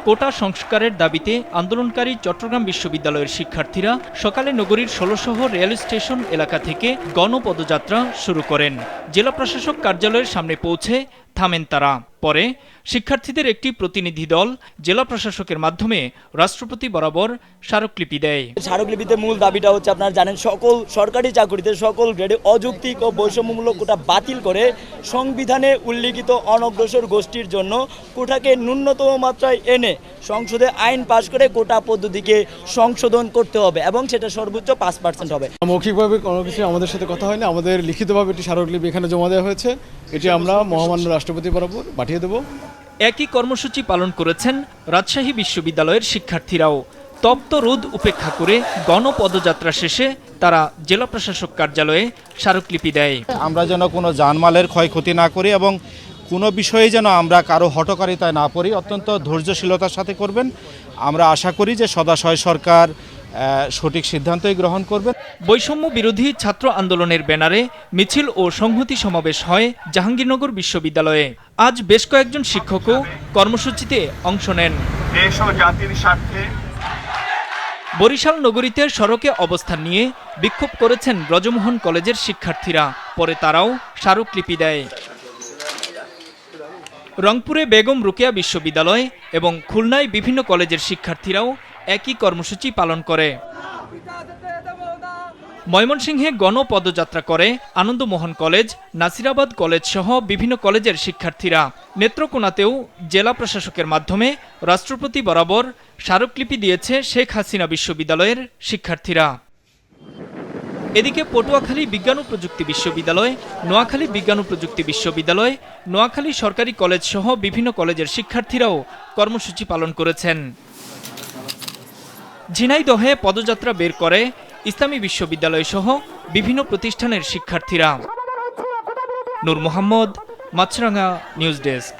কোটা সংস্কারের দাবিতে আন্দোলনকারী চট্টগ্রাম বিশ্ববিদ্যালয়ের শিক্ষার্থীরা সকালে নগরীর ১৬ রেল স্টেশন এলাকা থেকে গণপদযাত্রা শুরু করেন। জেলা প্রশাসক কার্যালয়ের সামনে পৌঁছে থামেন তারা। পরে শিক্ষার্থীদের একটি প্রতিনিধি দল জেলা প্রশাসকের মাধ্যমে রাষ্ট্রপতি বরাবর স্মারকলিপি দেয়। স্মারকলিপিতে মূল দাবিটা হচ্ছে, আপনারা জানেন, সকল সরকারি চাকরিতে সকল গ্রেডে অযৌক্তিক ও বৈষম্যমূলক কোটা বাতিল করে সংবিধানে উল্লিখিত অনগ্রসর গোষ্ঠীর জন্য কোটাকে ন্যূনতম মাত্রায় এনে সংসদে আইন পাশ করে কোটা পদ্ধতিকে সংশোধন করতে হবে এবং সেটা সর্বোচ্চ ৫% হবে। মৌখিকভাবে কোনো কিছু আমাদের সাথে কথা হয়নি, আমাদের লিখিতভাবে একটি স্মারকলিপি এখানে জমা দেওয়া হয়েছে। এটি আমরা মহামান্য রাষ্ট্রপতি বরাবর পাঠিয়ে দেব। একই কর্মসূচি পালন করেছেন রাজশাহী বিশ্ববিদ্যালয়ের শিক্ষার্থীরাও। তপ্ত রোদ উপেক্ষা করে গণপদযাত্রা শেষে তারা জেলা প্রশাসক কার্যালয়ে স্মারকলিপি দেয়। আমরা যেন কোনো জানমালের ক্ষয়ক্ষতি না করি এবং কোনো বিষয়ে যেন আমরা কারো হঠকারিতায় না পড়ি, অত্যন্ত ধৈর্যশীলতার সাথে করবেন। আমরা আশা করি যে সদাশয় সরকার সঠিক সিদ্ধান্তই গ্রহণ করবে। বৈষম্য বিরোধী ছাত্র আন্দোলনের ব্যানারে মিছিল ও সংহতি সমাবেশ হয় জাহাঙ্গীরনগর বিশ্ববিদ্যালয়ে। আজ বেশ কয়েকজন শিক্ষকও কর্মসূচিতে অংশ নেন। দেশ ও জাতির স্বার্থে বরিশাল নগরীতে সড়কে অবস্থান নিয়ে বিক্ষোভ করেছেন ব্রজমোহন কলেজের শিক্ষার্থীরা। পরে তারাও স্মারকলিপি দেয়। রংপুরে বেগম রোকেয়া বিশ্ববিদ্যালয় এবং খুলনায় বিভিন্ন কলেজের শিক্ষার্থীরাও একই কর্মসূচি পালন করে। ময়মনসিংহে গণপদযাত্রা করে আনন্দমোহন কলেজ, নাসিরাবাদ কলেজ সহ বিভিন্ন কলেজের শিক্ষার্থীরা। নেত্রকোনাতেও জেলা প্রশাসকের মাধ্যমে রাষ্ট্রপতি বরাবর স্মারকলিপি দিয়েছে শেখ হাসিনা বিশ্ববিদ্যালয়ের শিক্ষার্থীরা। এদিকে পটুয়াখালী বিজ্ঞান ও প্রযুক্তি বিশ্ববিদ্যালয়, নোয়াখালী বিজ্ঞান ও প্রযুক্তি বিশ্ববিদ্যালয়, নোয়াখালী সরকারি কলেজ সহ বিভিন্ন কলেজের শিক্ষার্থীরাও কর্মসূচি পালন করেছেন। ঝিনাইদহে পদযাত্রা বের করে ইসলামী বিশ্ববিদ্যালয় সহ বিভিন্ন প্রতিষ্ঠানের শিক্ষার্থীরা। নূর মোহাম্মদ, মাছরাঙা নিউজ ডেস্ক।